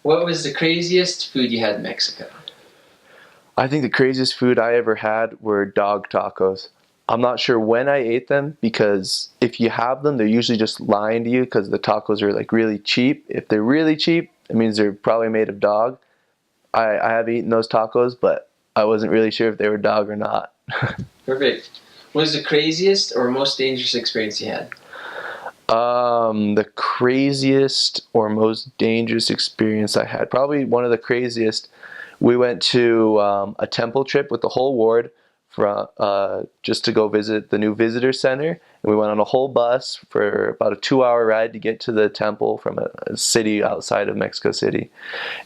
What was the craziest food you had in Mexico? I think the craziest food I ever had were dog tacos. I'm not sure when I ate them because if you have them, they're usually just lying to you because the tacos are like really cheap. If they're really cheap, it means they're probably made of dog. I have eaten those tacos, but I wasn't really sure if they were dog or not. Perfect. What was the craziest or most dangerous experience you had? The craziest or most dangerous experience I had, probably one of the craziest. We went to a temple trip with the whole ward for just to go visit the new visitor center, and we went on a whole bus for about a 2-hour ride to get to the temple from a city outside of Mexico City.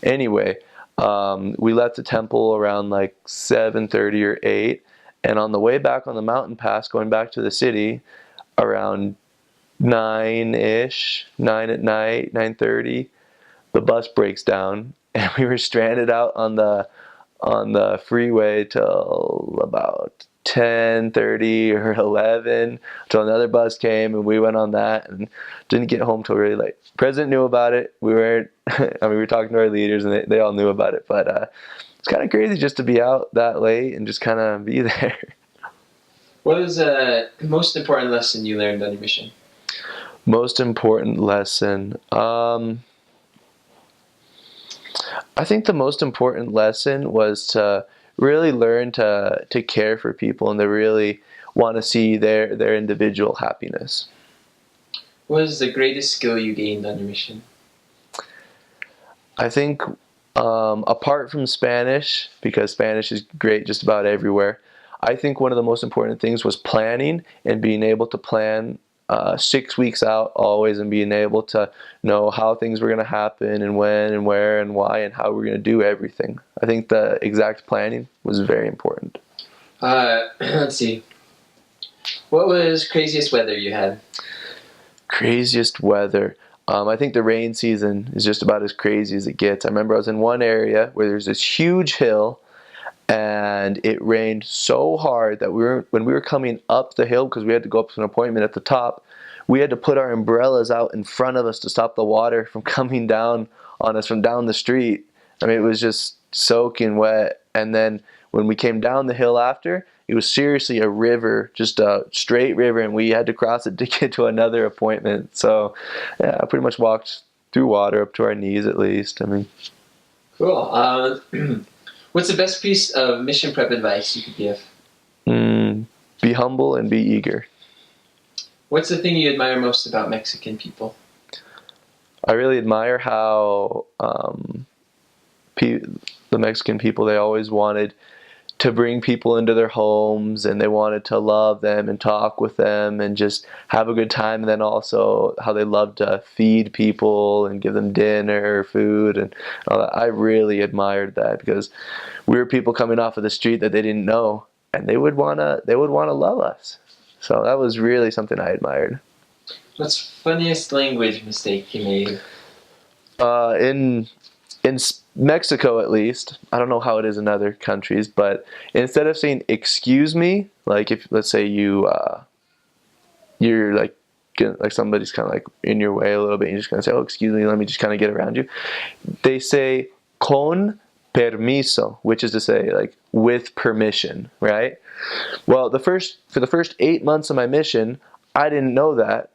Anyway, we left the temple around like 7:30 or 8, and on the way back on the mountain pass, going back to the city, around 9-ish, 9 at night, 9:30, the bus breaks down and we were stranded out on the freeway till about 10:30 or 11 until another bus came, and we went on that and didn't get home till really late. President knew about it. We weren't I mean, we were talking to our leaders and they all knew about it, but it's kind of crazy just to be out that late and just kind of be there. What was the most important lesson you learned on your mission? Most important lesson. I think the most important lesson was to really learn to care for people and to really want to see their individual happiness. What was the greatest skill you gained on your mission? I think apart from Spanish, because Spanish is great just about everywhere, I think one of the most important things was planning and being able to plan 6 weeks out always, and being able to know how things were going to happen and when and where and why and how we're going to do everything. I think the exact planning was very important. Let's see. What was craziest weather you had? Craziest weather. I think the rain season is just about as crazy as it gets. I remember I was in one area where there's this huge hill, and it rained so hard that when we were coming up the hill, because we had to go up to an appointment at the top, we had to put our umbrellas out in front of us to stop the water from coming down on us from down the street. I mean, it was just soaking wet. And then when we came down the hill after, it was seriously a river, just a straight river, and we had to cross it to get to another appointment. So yeah, I pretty much walked through water up to our knees at least. I mean, Cool. What's the best piece of mission prep advice you could give? Be humble and be eager. What's the thing you admire most about Mexican people? I really admire how the Mexican people, they always wanted to bring people into their homes, and they wanted to love them and talk with them and just have a good time. And then also how they love to feed people and give them dinner, food, and all that. I really admired that because we were people coming off of the street that they didn't know, and they would wanna love us. So that was really something I admired. What's the funniest language mistake you made? In Mexico, at least, I don't know how it is in other countries, but instead of saying "excuse me," like if let's say you're like somebody's kind of like in your way a little bit, you're just gonna say, "Oh, excuse me, let me just kind of get around you." They say "con permiso," which is to say like with permission, right? Well, for the first 8 months of my mission, I didn't know that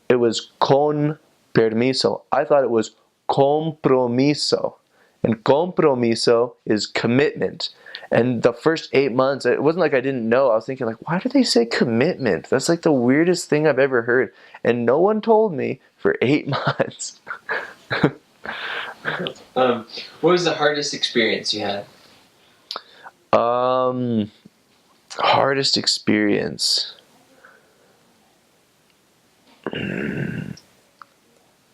it was con permiso. I thought it was compromiso. And compromiso is commitment. And the first 8 months, it wasn't like I didn't know. I was thinking like, why do they say commitment? That's like the weirdest thing I've ever heard. And no one told me for 8 months. What was the hardest experience you had? Hardest experience.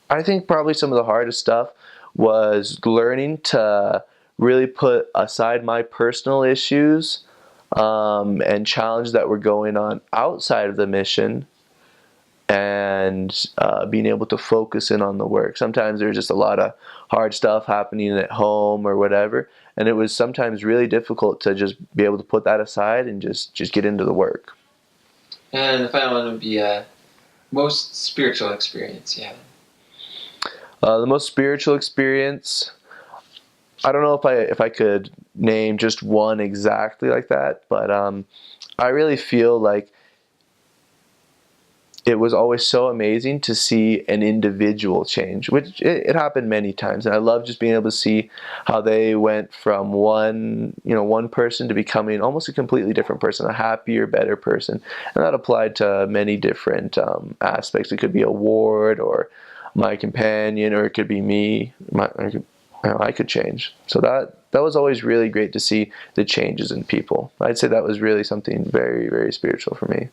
I think probably some of the hardest stuff was learning to really put aside my personal issues and challenges that were going on outside of the mission, and being able to focus in on the work. Sometimes there's just a lot of hard stuff happening at home or whatever, and it was sometimes really difficult to just be able to put that aside and just get into the work. And the final one would be most spiritual experience you had. The most spiritual experience, I don't know if I could name just one exactly like that, but I really feel like it was always so amazing to see an individual change, which it happened many times. And I love just being able to see how they went from one person to becoming almost a completely different person, a happier, better person. And that applied to many different aspects. It could be a ward or my companion, or it could be me. I could change. So that was always really great to see the changes in people. I'd say that was really something very, very spiritual for me.